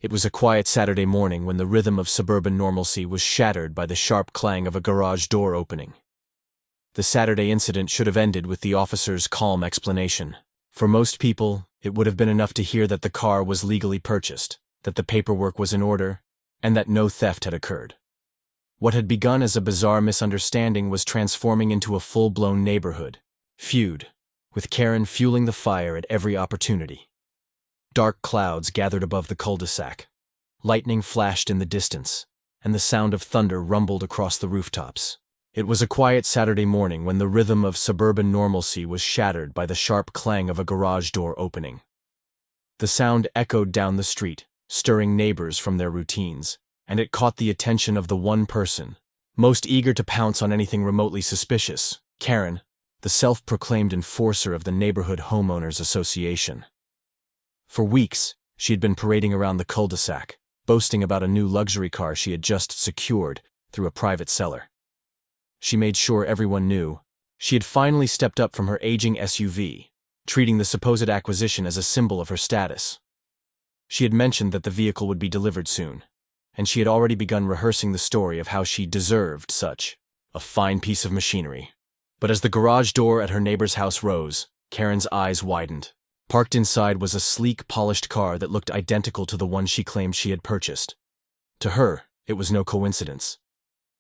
It was a quiet Saturday morning when the rhythm of suburban normalcy was shattered by the sharp clang of a garage door opening. The Saturday incident should have ended with the officer's calm explanation. For most people, it would have been enough to hear that the car was legally purchased, that the paperwork was in order, and that no theft had occurred. What had begun as a bizarre misunderstanding was transforming into a full-blown neighborhood feud, with Karen fueling the fire at every opportunity. Dark clouds gathered above the cul-de-sac. Lightning flashed in the distance, and the sound of thunder rumbled across the rooftops. It was a quiet Saturday morning when the rhythm of suburban normalcy was shattered by the sharp clang of a garage door opening. The sound echoed down the street, stirring neighbors from their routines, and it caught the attention of the one person, most eager to pounce on anything remotely suspicious, Karen, the self-proclaimed enforcer of the Neighborhood Homeowners Association. For weeks, she had been parading around the cul-de-sac, boasting about a new luxury car she had just secured through a private seller. She made sure everyone knew she had finally stepped up from her aging SUV, treating the supposed acquisition as a symbol of her status. She had mentioned that the vehicle would be delivered soon, and she had already begun rehearsing the story of how she deserved such a fine piece of machinery. But as the garage door at her neighbor's house rose, Karen's eyes widened. Parked inside was a sleek, polished car that looked identical to the one she claimed she had purchased. To her, it was no coincidence.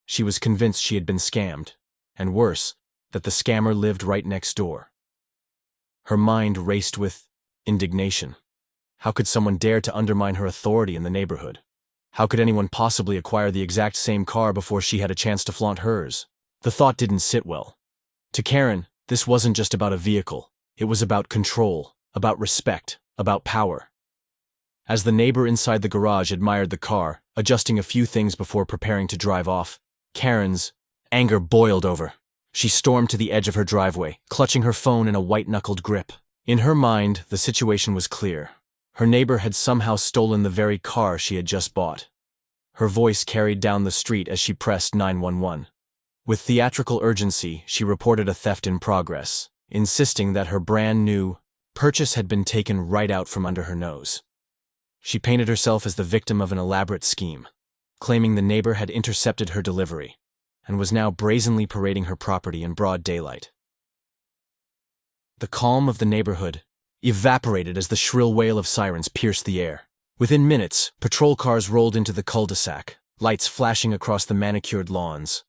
She was convinced she had been scammed, and worse, that the scammer lived right next door. Her mind raced with indignation. How could someone dare to undermine her authority in the neighborhood? How could anyone possibly acquire the exact same car before she had a chance to flaunt hers? The thought didn't sit well. To Karen, this wasn't just about a vehicle. It was about control, about respect, about power. As the neighbor inside the garage admired the car, adjusting a few things before preparing to drive off, Karen's anger boiled over. She stormed to the edge of her driveway, clutching her phone in a white-knuckled grip. In her mind, the situation was clear. Her neighbor had somehow stolen the very car she had just bought. Her voice carried down the street as she pressed 911. With theatrical urgency, she reported a theft in progress, insisting that her brand-new purchase had been taken right out from under her nose. She painted herself as the victim of an elaborate scheme, claiming the neighbor had intercepted her delivery and was now brazenly parading her property in broad daylight. The calm of the neighborhood evaporated as the shrill wail of sirens pierced the air. Within minutes, patrol cars rolled into the cul-de-sac, lights flashing across the manicured lawns.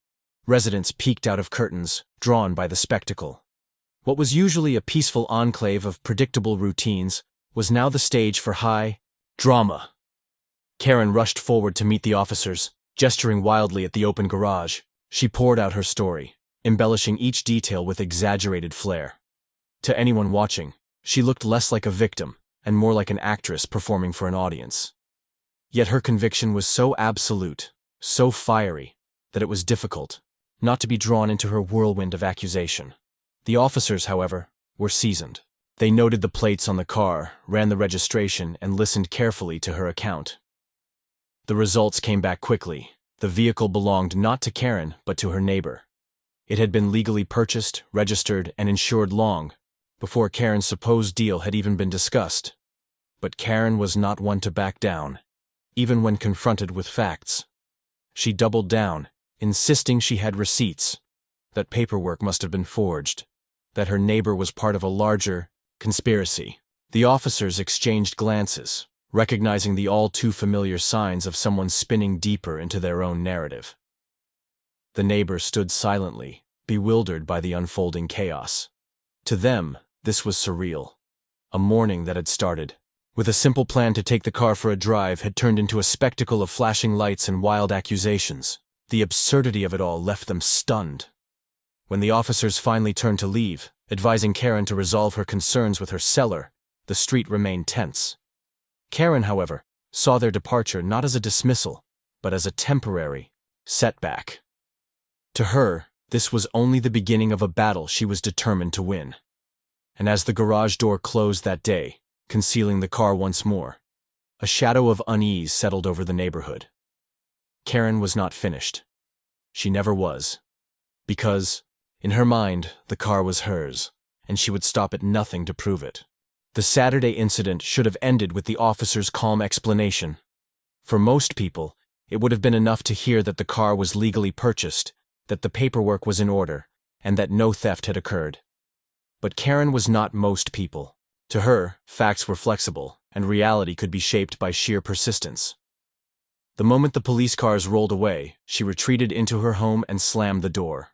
Residents peeked out of curtains, drawn by the spectacle. What was usually a peaceful enclave of predictable routines was now the stage for high drama. Karen rushed forward to meet the officers, gesturing wildly at the open garage. She poured out her story, embellishing each detail with exaggerated flair. To anyone watching, she looked less like a victim and more like an actress performing for an audience. Yet her conviction was so absolute, so fiery, that it was difficult not to be drawn into her whirlwind of accusation. The officers, however, were seasoned. They noted the plates on the car, ran the registration, and listened carefully to her account. The results came back quickly. The vehicle belonged not to Karen, but to her neighbor. It had been legally purchased, registered, and insured long before Karen's supposed deal had even been discussed. But Karen was not one to back down, even when confronted with facts. She doubled down, insisting she had receipts, that paperwork must have been forged, that her neighbor was part of a larger conspiracy. The officers exchanged glances, recognizing the all-too-familiar signs of someone spinning deeper into their own narrative. The neighbor stood silently, bewildered by the unfolding chaos. To them, this was surreal. A morning that had started with a simple plan to take the car for a drive had turned into a spectacle of flashing lights and wild accusations. The absurdity of it all left them stunned. When the officers finally turned to leave, advising Karen to resolve her concerns with her seller, the street remained tense. Karen, however, saw their departure not as a dismissal, but as a temporary setback. To her, this was only the beginning of a battle she was determined to win. And as the garage door closed that day, concealing the car once more, a shadow of unease settled over the neighborhood. Karen was not finished. She never was. Because, in her mind, the car was hers, and she would stop at nothing to prove it. The Saturday incident should have ended with the officer's calm explanation. For most people, it would have been enough to hear that the car was legally purchased, that the paperwork was in order, and that no theft had occurred. But Karen was not most people. To her, facts were flexible, and reality could be shaped by sheer persistence. The moment the police cars rolled away, she retreated into her home and slammed the door.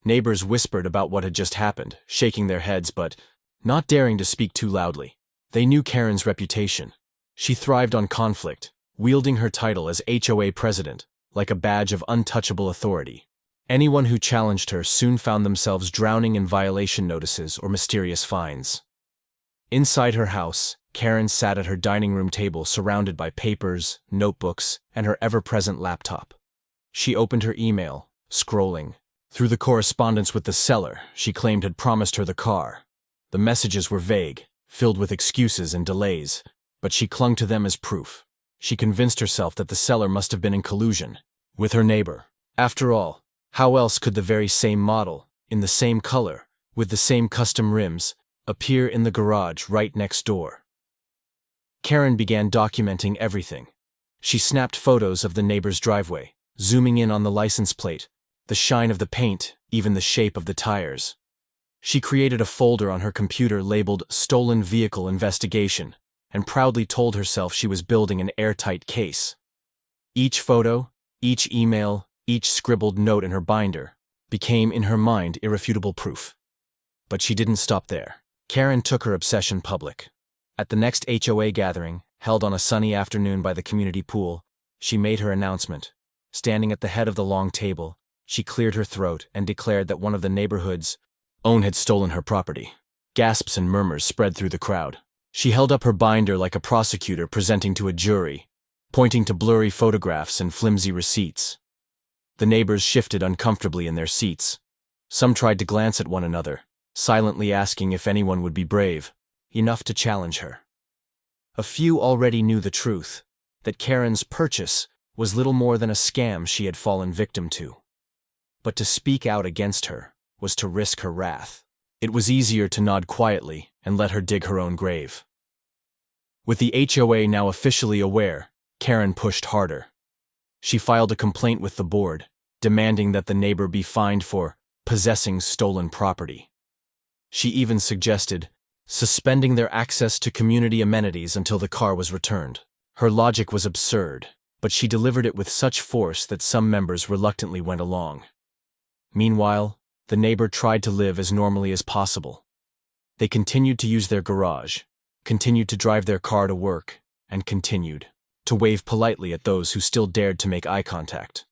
Neighbors whispered about what had just happened, shaking their heads but not daring to speak too loudly. They knew Karen's reputation. She thrived on conflict, wielding her title as HOA president like a badge of untouchable authority. Anyone who challenged her soon found themselves drowning in violation notices or mysterious fines. Inside her house, Karen sat at her dining room table surrounded by papers, notebooks, and her ever-present laptop. She opened her email, scrolling. Through the correspondence with the seller she claimed had promised her the car. The messages were vague, filled with excuses and delays, but she clung to them as proof. She convinced herself that the seller must have been in collusion with her neighbor. After all, how else could the very same model, in the same color, with the same custom rims, appear in the garage right next door? Karen began documenting everything. She snapped photos of the neighbor's driveway, zooming in on the license plate, the shine of the paint, even the shape of the tires. She created a folder on her computer labeled Stolen Vehicle Investigation and proudly told herself she was building an airtight case. Each photo, each email, each scribbled note in her binder became, in her mind, irrefutable proof. But she didn't stop there. Karen took her obsession public. At the next HOA gathering, held on a sunny afternoon by the community pool, she made her announcement. Standing at the head of the long table, she cleared her throat and declared that one of the neighborhood's own had stolen her property. Gasps and murmurs spread through the crowd. She held up her binder like a prosecutor presenting to a jury, pointing to blurry photographs and flimsy receipts. The neighbors shifted uncomfortably in their seats. Some tried to glance at one another, silently asking if anyone would be brave enough to challenge her. A few already knew the truth, that Karen's purchase was little more than a scam she had fallen victim to. But to speak out against her was to risk her wrath. It was easier to nod quietly and let her dig her own grave. With the HOA now officially aware, Karen pushed harder. She filed a complaint with the board, demanding that the neighbor be fined for possessing stolen property. She even suggested suspending their access to community amenities until the car was returned. Her logic was absurd, but she delivered it with such force that some members reluctantly went along. Meanwhile, the neighbor tried to live as normally as possible. They continued to use their garage, continued to drive their car to work, and continued to wave politely at those who still dared to make eye contact.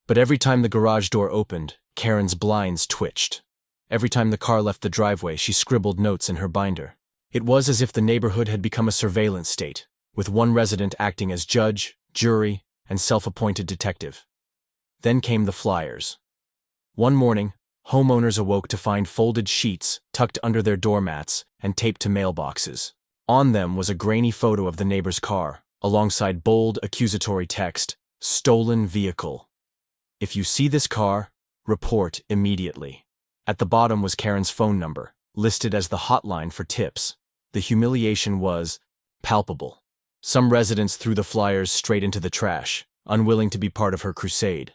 But every time the garage door opened, Karen's blinds twitched. Every time the car left the driveway, she scribbled notes in her binder. It was as if the neighborhood had become a surveillance state, with one resident acting as judge, jury, and self-appointed detective. Then came the flyers. One morning, homeowners awoke to find folded sheets tucked under their doormats and taped to mailboxes. On them was a grainy photo of the neighbor's car, alongside bold, accusatory text, "Stolen vehicle. If you see this car, report immediately." At the bottom was Karen's phone number, listed as the hotline for tips. The humiliation was palpable. Some residents threw the flyers straight into the trash, unwilling to be part of her crusade.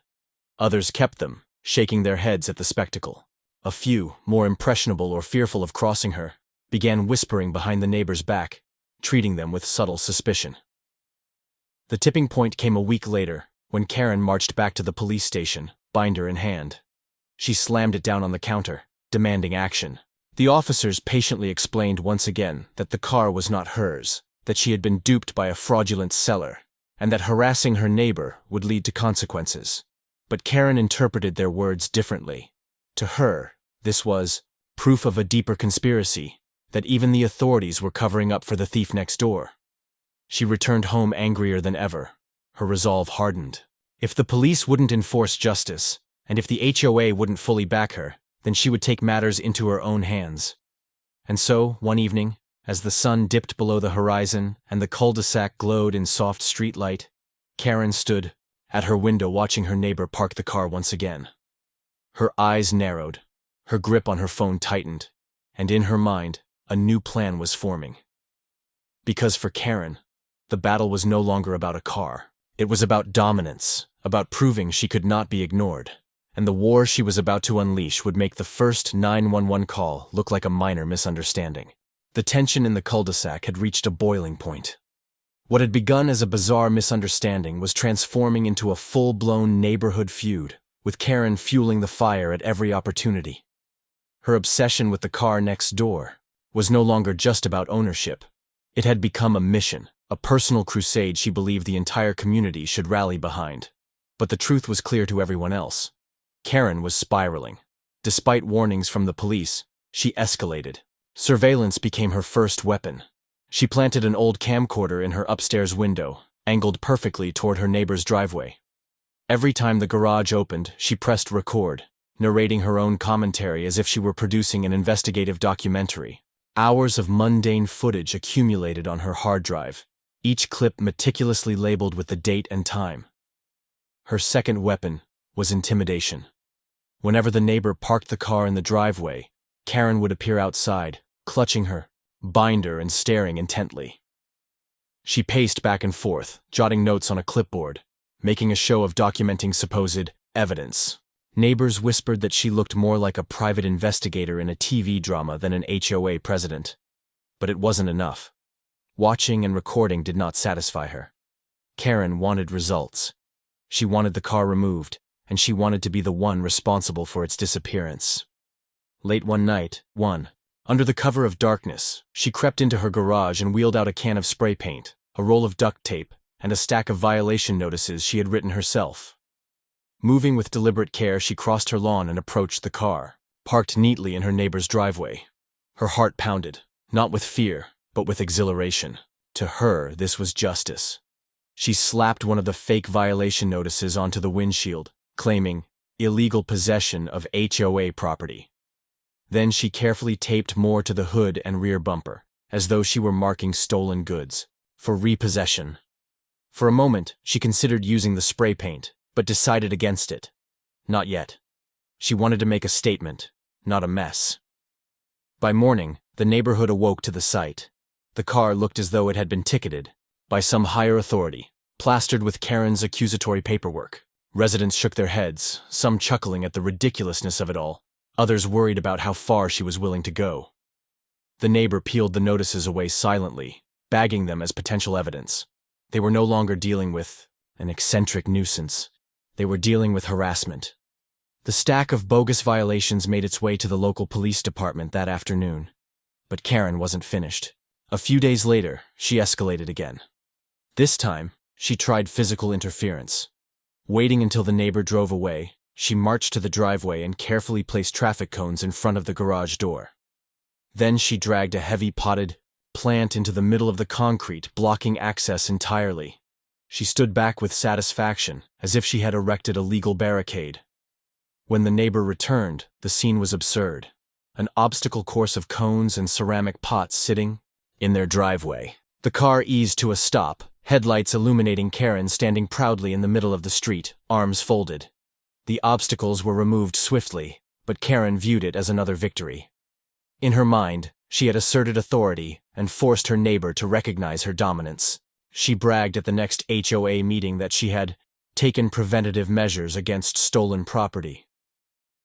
Others kept them, shaking their heads at the spectacle. A few, more impressionable or fearful of crossing her, began whispering behind the neighbor's back, treating them with subtle suspicion. The tipping point came a week later, when Karen marched back to the police station, binder in hand. She slammed it down on the counter, demanding action. The officers patiently explained once again that the car was not hers, that she had been duped by a fraudulent seller, and that harassing her neighbor would lead to consequences. But Karen interpreted their words differently. To her, this was proof of a deeper conspiracy, that even the authorities were covering up for the thief next door. She returned home angrier than ever, her resolve hardened. If the police wouldn't enforce justice, and if the HOA wouldn't fully back her, then she would take matters into her own hands. And so, one evening, as the sun dipped below the horizon and the cul-de-sac glowed in soft street light, Karen stood at her window watching her neighbor park the car once again. Her eyes narrowed, her grip on her phone tightened, and in her mind, a new plan was forming. Because for Karen, The battle was no longer about a car. It was about dominance, about proving she could not be ignored. And the war she was about to unleash would make the first 911 call look like a minor misunderstanding. The tension in the cul-de-sac had reached a boiling point. What had begun as a bizarre misunderstanding was transforming into a full-blown neighborhood feud, with Karen fueling the fire at every opportunity. Her obsession with the car next door was no longer just about ownership. It had become a mission, a personal crusade she believed the entire community should rally behind. But the truth was clear to everyone else. Karen was spiraling. Despite warnings from the police, she escalated. Surveillance became her first weapon. She planted an old camcorder in her upstairs window, angled perfectly toward her neighbor's driveway. Every time the garage opened, she pressed record, narrating her own commentary as if she were producing an investigative documentary. Hours of mundane footage accumulated on her hard drive, each clip meticulously labeled with the date and time. Her second weapon was intimidation. Whenever the neighbor parked the car in the driveway, Karen would appear outside, clutching her binder and staring intently. She paced back and forth, jotting notes on a clipboard, making a show of documenting supposed evidence. Neighbors whispered that she looked more like a private investigator in a TV drama than an HOA president. But it wasn't enough. Watching and recording did not satisfy her. Karen wanted results. She wanted the car removed, and she wanted to be the one responsible for its disappearance. Late one night, under the cover of darkness, she crept into her garage and wheeled out a can of spray paint, a roll of duct tape, and a stack of violation notices she had written herself. Moving with deliberate care, she crossed her lawn and approached the car, parked neatly in her neighbor's driveway. Her heart pounded, not with fear, but with exhilaration. To her, this was justice. She slapped one of the fake violation notices onto the windshield, claiming illegal possession of HOA property. Then she carefully taped more to the hood and rear bumper, as though she were marking stolen goods for repossession. For a moment, she considered using the spray paint, but decided against it. Not yet. She wanted to make a statement, not a mess. By morning, the neighborhood awoke to the sight. The car looked as though it had been ticketed by some higher authority, plastered with Karen's accusatory paperwork. Residents shook their heads, some chuckling at the ridiculousness of it all, others worried about how far she was willing to go. The neighbor peeled the notices away silently, bagging them as potential evidence. They were no longer dealing with an eccentric nuisance. They were dealing with harassment. The stack of bogus violations made its way to the local police department that afternoon. But Karen wasn't finished. A few days later, she escalated again. This time, she tried physical interference. Waiting until the neighbor drove away, she marched to the driveway and carefully placed traffic cones in front of the garage door. Then she dragged a heavy potted plant into the middle of the concrete, blocking access entirely. She stood back with satisfaction, as if she had erected a legal barricade. When the neighbor returned, the scene was absurd. An obstacle course of cones and ceramic pots sitting in their driveway. The car eased to a stop, headlights illuminating Karen standing proudly in the middle of the street, arms folded. The obstacles were removed swiftly, but Karen viewed it as another victory. In her mind, she had asserted authority and forced her neighbor to recognize her dominance. She bragged at the next HOA meeting that she had taken preventative measures against stolen property.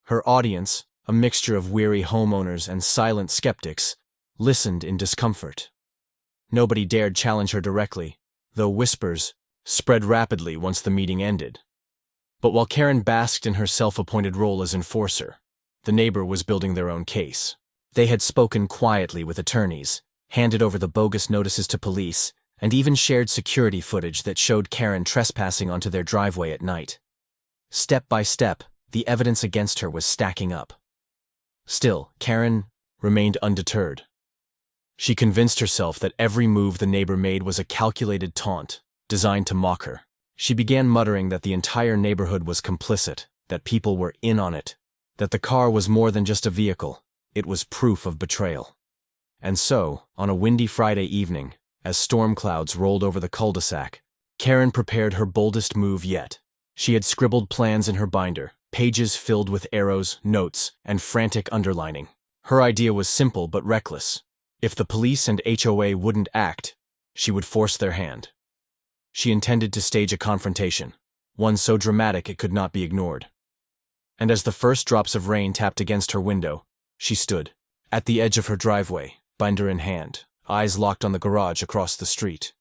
Her audience, a mixture of weary homeowners and silent skeptics, listened in discomfort. Nobody dared challenge her directly, though whispers spread rapidly once the meeting ended. But while Karen basked in her self-appointed role as enforcer, the neighbor was building their own case. They had spoken quietly with attorneys, handed over the bogus notices to police, and even shared security footage that showed Karen trespassing onto their driveway at night. Step by step, the evidence against her was stacking up. Still, Karen remained undeterred. She convinced herself that every move the neighbor made was a calculated taunt, designed to mock her. She began muttering that the entire neighborhood was complicit, that people were in on it, that the car was more than just a vehicle, it was proof of betrayal. And so, on a windy Friday evening, as storm clouds rolled over the cul-de-sac, Karen prepared her boldest move yet. She had scribbled plans in her binder, pages filled with arrows, notes, and frantic underlining. Her idea was simple but reckless. If the police and HOA wouldn't act, she would force their hand. She intended to stage a confrontation, one so dramatic it could not be ignored. And as the first drops of rain tapped against her window, she stood, at the edge of her driveway, binder in hand, eyes locked on the garage across the street.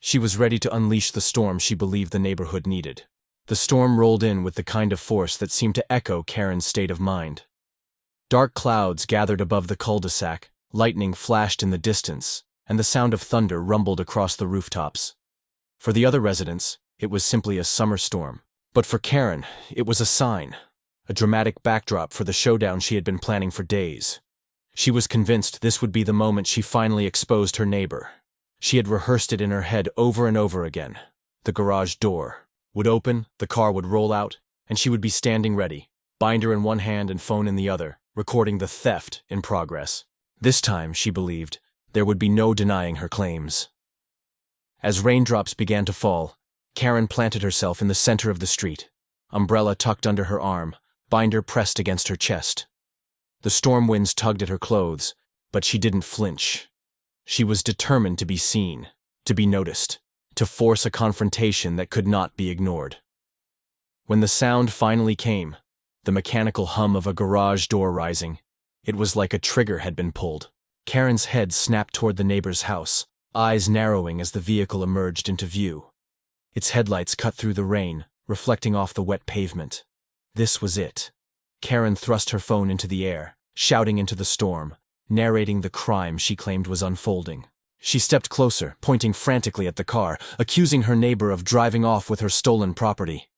She was ready to unleash the storm she believed the neighborhood needed. The storm rolled in with the kind of force that seemed to echo Karen's state of mind. Dark clouds gathered above the cul-de-sac, lightning flashed in the distance, and the sound of thunder rumbled across the rooftops. For the other residents, it was simply a summer storm. But for Karen, it was a sign, a dramatic backdrop for the showdown she had been planning for days. She was convinced this would be the moment she finally exposed her neighbor. She had rehearsed it in her head over and over again. The garage door would open, the car would roll out, and she would be standing ready, binder in one hand and phone in the other, recording the theft in progress. This time, she believed, there would be no denying her claims. As raindrops began to fall, Karen planted herself in the center of the street, umbrella tucked under her arm, binder pressed against her chest. The storm winds tugged at her clothes, but she didn't flinch. She was determined to be seen, to be noticed, to force a confrontation that could not be ignored. When the sound finally came, the mechanical hum of a garage door rising, it was like a trigger had been pulled. Karen's head snapped toward the neighbor's house, eyes narrowing as the vehicle emerged into view. Its headlights cut through the rain, reflecting off the wet pavement. This was it. Karen thrust her phone into the air, shouting into the storm, narrating the crime she claimed was unfolding. She stepped closer, pointing frantically at the car, accusing her neighbor of driving off with her stolen property.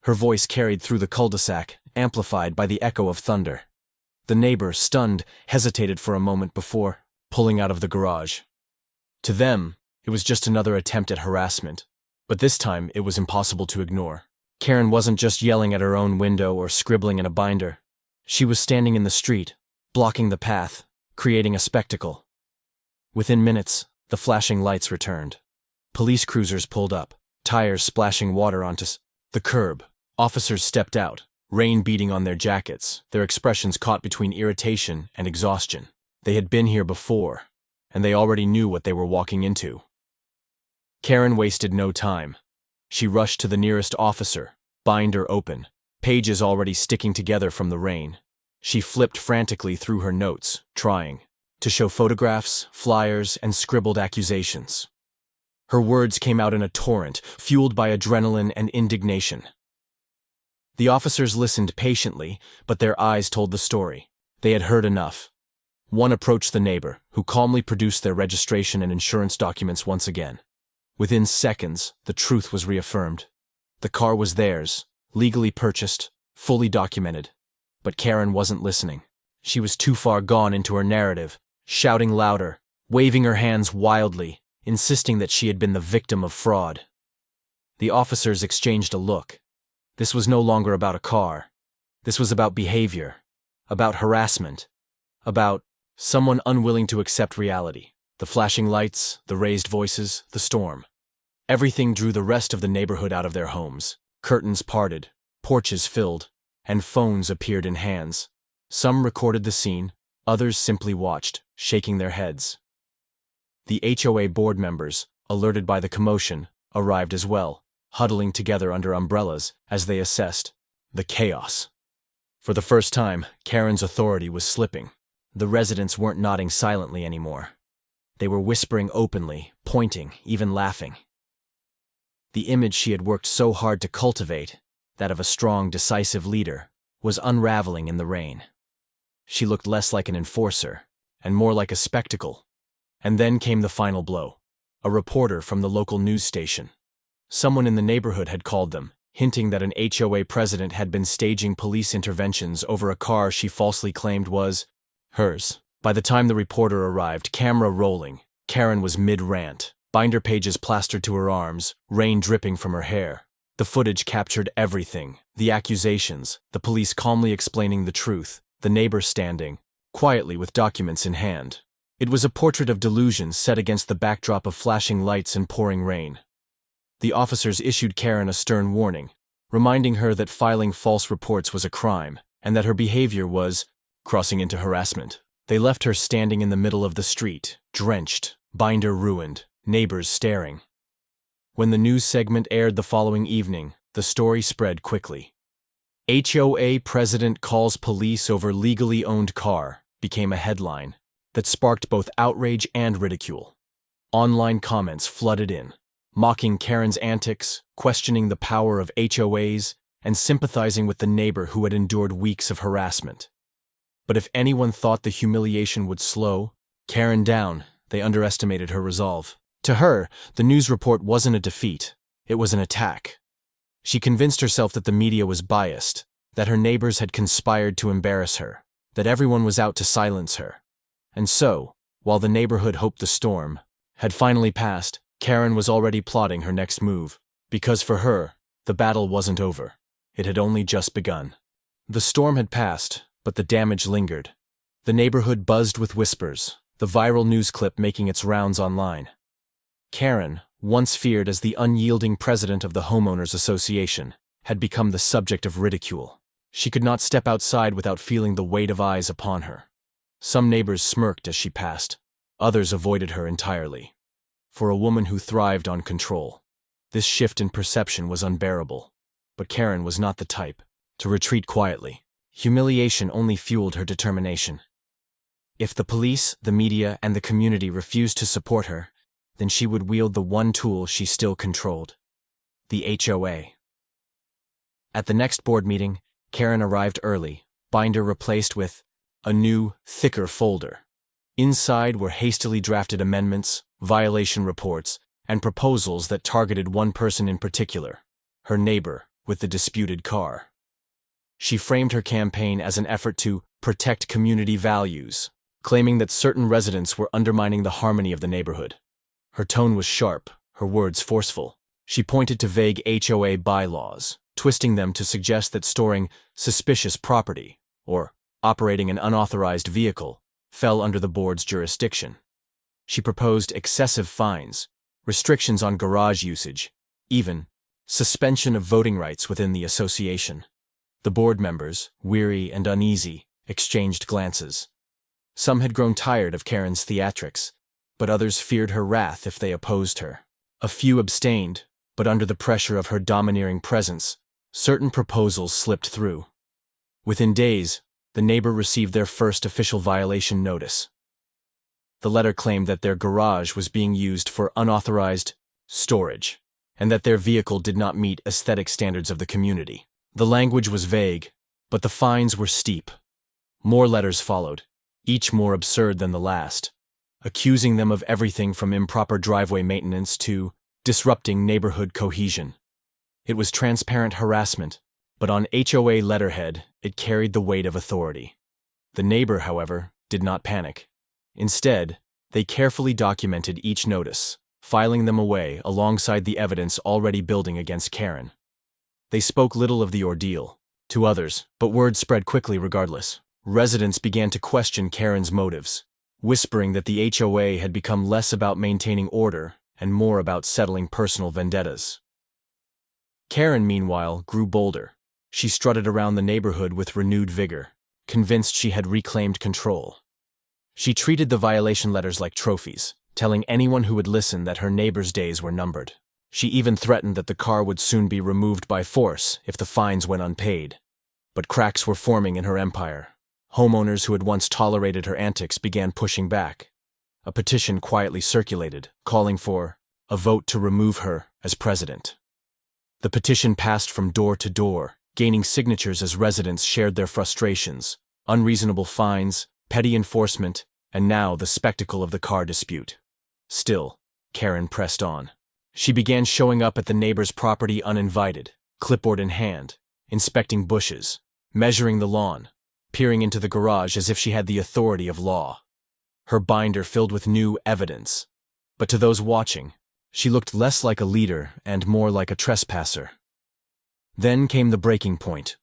Her voice carried through the cul-de-sac, amplified by the echo of thunder. The neighbor, stunned, hesitated for a moment before pulling out of the garage. To them, it was just another attempt at harassment, but this time it was impossible to ignore. Karen wasn't just yelling at her own window or scribbling in a binder. She was standing in the street, blocking the path, creating a spectacle. Within minutes, the flashing lights returned. Police cruisers pulled up, tires splashing water onto the curb. Officers stepped out, rain beating on their jackets, their expressions caught between irritation and exhaustion. They had been here before, and they already knew what they were walking into. Karen wasted no time. She rushed to the nearest officer, binder open, pages already sticking together from the rain. She flipped frantically through her notes, trying to show photographs, flyers, and scribbled accusations. Her words came out in a torrent, fueled by adrenaline and indignation. The officers listened patiently, but their eyes told the story. They had heard enough. One approached the neighbor, who calmly produced their registration and insurance documents once again. Within seconds, the truth was reaffirmed. The car was theirs, legally purchased, fully documented. But Karen wasn't listening. She was too far gone into her narrative, shouting louder, waving her hands wildly, insisting that she had been the victim of fraud. The officers exchanged a look. This was no longer about a car. This was about behavior, about harassment, about someone unwilling to accept reality. The flashing lights, the raised voices, the storm. Everything drew the rest of the neighborhood out of their homes. Curtains parted, porches filled, and phones appeared in hands. Some recorded the scene, others simply watched, shaking their heads. The HOA board members, alerted by the commotion, arrived as well, huddling together under umbrellas as they assessed the chaos. For the first time, Karen's authority was slipping. The residents weren't nodding silently anymore. They were whispering openly, pointing, even laughing. The image she had worked so hard to cultivate, that of a strong, decisive leader, was unraveling in the rain. She looked less like an enforcer, and more like a spectacle. And then came the final blow. A reporter from the local news station. Someone in the neighborhood had called them, hinting that an HOA president had been staging police interventions over a car she falsely claimed was hers. By the time the reporter arrived, camera rolling, Karen was mid-rant, binder pages plastered to her arms, rain dripping from her hair. The footage captured everything, the accusations, the police calmly explaining the truth, the neighbor standing, quietly with documents in hand. It was a portrait of delusion set against the backdrop of flashing lights and pouring rain. The officers issued Karen a stern warning, reminding her that filing false reports was a crime, and that her behavior was crossing into harassment. They left her standing in the middle of the street, drenched, binder ruined, neighbors staring. When the news segment aired the following evening, the story spread quickly. HOA president calls police over legally owned car became a headline that sparked both outrage and ridicule. Online comments flooded in, mocking Karen's antics, questioning the power of HOAs, and sympathizing with the neighbor who had endured weeks of harassment. But if anyone thought the humiliation would slow Karen down, they underestimated her resolve. To her, the news report wasn't a defeat, it was an attack. She convinced herself that the media was biased, that her neighbors had conspired to embarrass her, that everyone was out to silence her. And so, while the neighborhood hoped the storm had finally passed, Karen was already plotting her next move, because for her, the battle wasn't over. It had only just begun. The storm had passed, but the damage lingered. The neighborhood buzzed with whispers, the viral news clip making its rounds online. Karen, once feared as the unyielding president of the Homeowners Association, had become the subject of ridicule. She could not step outside without feeling the weight of eyes upon her. Some neighbors smirked as she passed, others avoided her entirely. For a woman who thrived on control, this shift in perception was unbearable. But Karen was not the type to retreat quietly. Humiliation only fueled her determination. If the police, the media, and the community refused to support her, then she would wield the one tool she still controlled: the HOA. At the next board meeting, Karen arrived early, binder replaced with a new, thicker folder. Inside were hastily drafted amendments, violation reports, and proposals that targeted one person in particular, her neighbor with the disputed car. She framed her campaign as an effort to protect community values, claiming that certain residents were undermining the harmony of the neighborhood. Her tone was sharp, her words forceful. She pointed to vague HOA bylaws, twisting them to suggest that storing suspicious property or operating an unauthorized vehicle fell under the board's jurisdiction. She proposed excessive fines, restrictions on garage usage, even suspension of voting rights within the association. The board members, weary and uneasy, exchanged glances. Some had grown tired of Karen's theatrics, but others feared her wrath if they opposed her. A few abstained, but under the pressure of her domineering presence, certain proposals slipped through. Within days, the neighbor received their first official violation notice. The letter claimed that their garage was being used for unauthorized storage, and that their vehicle did not meet aesthetic standards of the community. The language was vague, but the fines were steep. More letters followed, each more absurd than the last, accusing them of everything from improper driveway maintenance to disrupting neighborhood cohesion. It was transparent harassment, but on HOA letterhead, it carried the weight of authority. The neighbor, however, did not panic. Instead, they carefully documented each notice, filing them away alongside the evidence already building against Karen. They spoke little of the ordeal to others, but word spread quickly regardless. Residents began to question Karen's motives, whispering that the HOA had become less about maintaining order and more about settling personal vendettas. Karen, meanwhile, grew bolder. She strutted around the neighborhood with renewed vigor, convinced she had reclaimed control. She treated the violation letters like trophies, telling anyone who would listen that her neighbor's days were numbered. She even threatened that the car would soon be removed by force if the fines went unpaid. But cracks were forming in her empire. Homeowners who had once tolerated her antics began pushing back. A petition quietly circulated, calling for a vote to remove her as president. The petition passed from door to door, gaining signatures as residents shared their frustrations, unreasonable fines, petty enforcement, and now the spectacle of the car dispute. Still, Karen pressed on. She began showing up at the neighbor's property uninvited, clipboard in hand, inspecting bushes, measuring the lawn, peering into the garage as if she had the authority of law. Her binder filled with new evidence. But to those watching, she looked less like a leader and more like a trespasser. Then came the breaking point.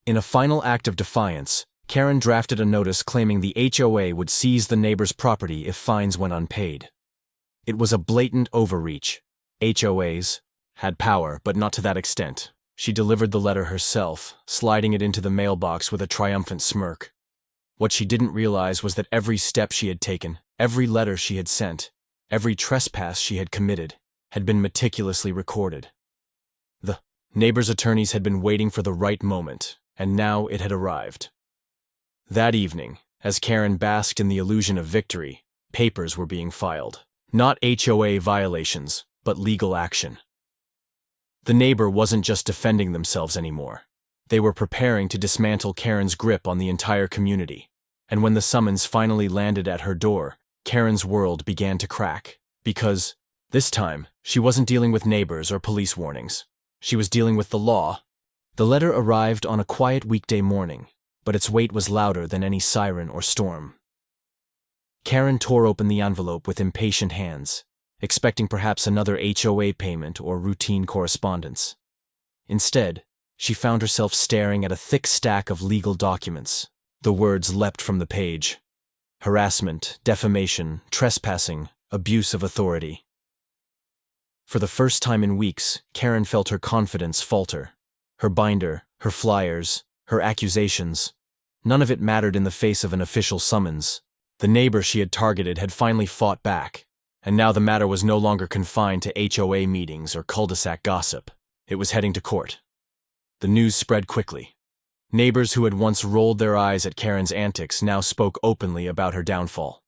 In a final act of defiance, Karen drafted a notice claiming the HOA would seize the neighbor's property if fines went unpaid. It was a blatant overreach. HOAs had power, but not to that extent. She delivered the letter herself, sliding it into the mailbox with a triumphant smirk. What she didn't realize was that every step she had taken, every letter she had sent, Every trespass she had committed had been meticulously recorded. The neighbor's attorneys had been waiting for the right moment, and now it had arrived. That evening, as Karen basked in the illusion of victory, papers were being filed. Not HOA violations, but legal action. The neighbor wasn't just defending themselves anymore. They were preparing to dismantle Karen's grip on the entire community. And when the summons finally landed at her door, Karen's world began to crack. Because, this time, she wasn't dealing with neighbors or police warnings. She was dealing with the law. The letter arrived on a quiet weekday morning, but its weight was louder than any siren or storm. Karen tore open the envelope with impatient hands, expecting perhaps another HOA payment or routine correspondence. Instead, she found herself staring at a thick stack of legal documents. The words leapt from the page. Harassment, defamation, trespassing, abuse of authority. For the first time in weeks, Karen felt her confidence falter. Her binder, her flyers, her accusations. None of it mattered in the face of an official summons. The neighbor she had targeted had finally fought back, and now the matter was no longer confined to HOA meetings or cul-de-sac gossip. It was heading to court. The news spread quickly. Neighbors who had once rolled their eyes at Karen's antics now spoke openly about her downfall.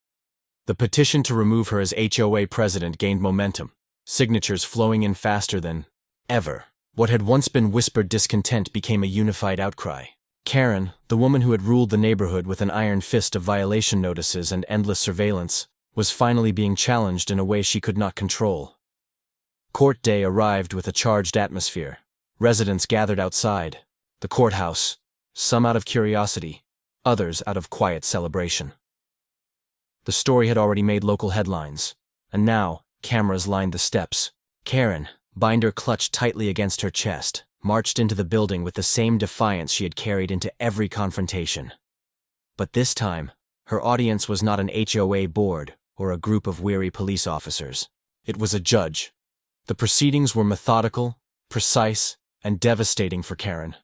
The petition to remove her as HOA president gained momentum, signatures flowing in faster than ever. What had once been whispered discontent became a unified outcry. Karen, the woman who had ruled the neighborhood with an iron fist of violation notices and endless surveillance, was finally being challenged in a way she could not control. Court day arrived with a charged atmosphere. Residents gathered outside the courthouse, some out of curiosity, others out of quiet celebration. The story had already made local headlines, and now cameras lined the steps. Karen, binder clutched tightly against her chest, marched into the building with the same defiance she had carried into every confrontation. But this time, her audience was not an HOA board or a group of weary police officers. It was a judge. The proceedings were methodical, precise, and devastating for Karen.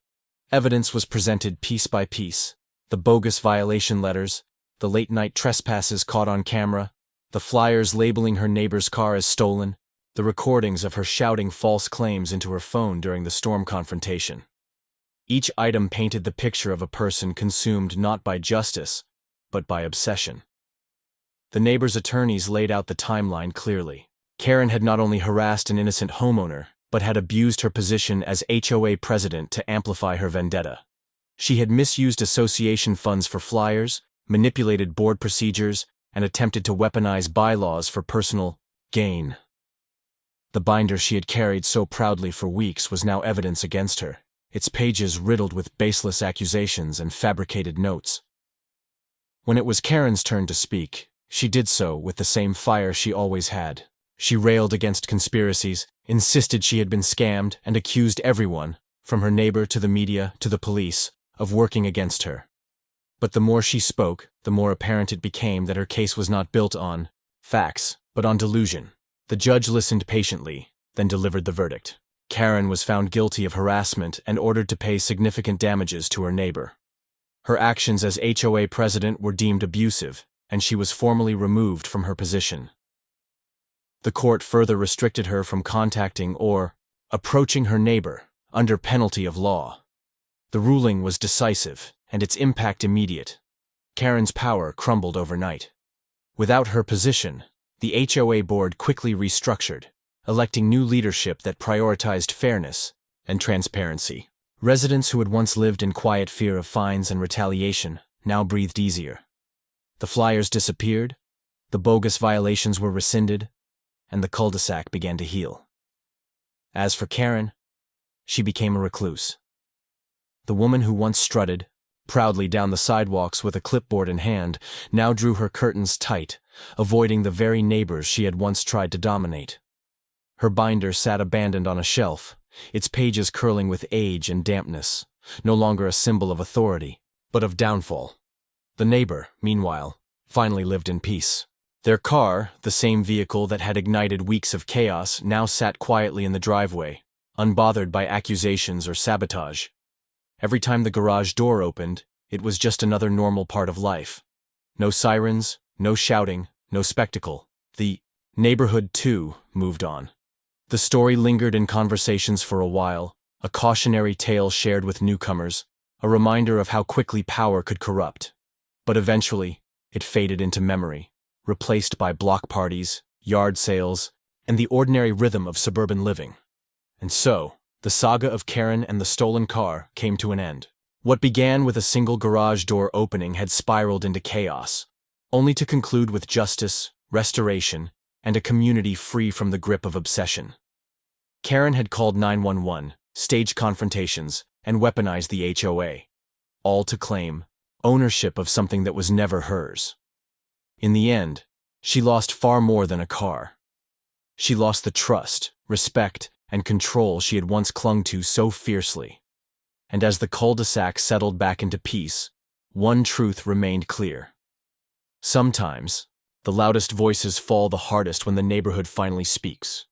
Evidence was presented piece by piece. The bogus violation letters, the late-night trespasses caught on camera, the flyers labeling her neighbor's car as stolen, the recordings of her shouting false claims into her phone during the storm confrontation. Each item painted the picture of a person consumed not by justice, but by obsession. The neighbor's attorneys laid out the timeline clearly. Karen had not only harassed an innocent homeowner, but had abused her position as HOA president to amplify her vendetta. She had misused association funds for flyers, manipulated board procedures, and attempted to weaponize bylaws for personal gain. The binder she had carried so proudly for weeks was now evidence against her, its pages riddled with baseless accusations and fabricated notes. When it was Karen's turn to speak, she did so with the same fire she always had. She railed against conspiracies, insisted she had been scammed, and accused everyone, from her neighbor to the media to the police, of working against her. But the more she spoke, the more apparent it became that her case was not built on facts, but on delusion. The judge listened patiently, then delivered the verdict. Karen was found guilty of harassment and ordered to pay significant damages to her neighbor. Her actions as HOA president were deemed abusive, and she was formally removed from her position. The court further restricted her from contacting or approaching her neighbor under penalty of law. The ruling was decisive, and its impact immediate. Karen's power crumbled overnight. Without her position, the HOA board quickly restructured, electing new leadership that prioritized fairness and transparency. Residents who had once lived in quiet fear of fines and retaliation now breathed easier. The flyers disappeared, the bogus violations were rescinded, and the cul-de-sac began to heal. As for Karen, she became a recluse. The woman who once strutted proudly down the sidewalks with a clipboard in hand now drew her curtains tight, avoiding the very neighbors she had once tried to dominate. Her binder sat abandoned on a shelf, its pages curling with age and dampness, no longer a symbol of authority, but of downfall. The neighbor, meanwhile, finally lived in peace. Their car, the same vehicle that had ignited weeks of chaos, now sat quietly in the driveway, unbothered by accusations or sabotage. Every time the garage door opened, it was just another normal part of life. No sirens, no shouting, no spectacle. The Neighborhood 2 moved on. The story lingered in conversations for a while, a cautionary tale shared with newcomers, a reminder of how quickly power could corrupt. But eventually, it faded into memory, replaced by block parties, yard sales, and the ordinary rhythm of suburban living. And so, the saga of Karen and the stolen car came to an end. What began with a single garage door opening had spiraled into chaos, only to conclude with justice, restoration, and a community free from the grip of obsession. Karen had called 911, staged confrontations, and weaponized the HOA, all to claim ownership of something that was never hers. In the end, she lost far more than a car. She lost the trust, respect, and control she had once clung to so fiercely. And as the cul-de-sac settled back into peace, one truth remained clear. Sometimes, the loudest voices fall the hardest when the neighborhood finally speaks.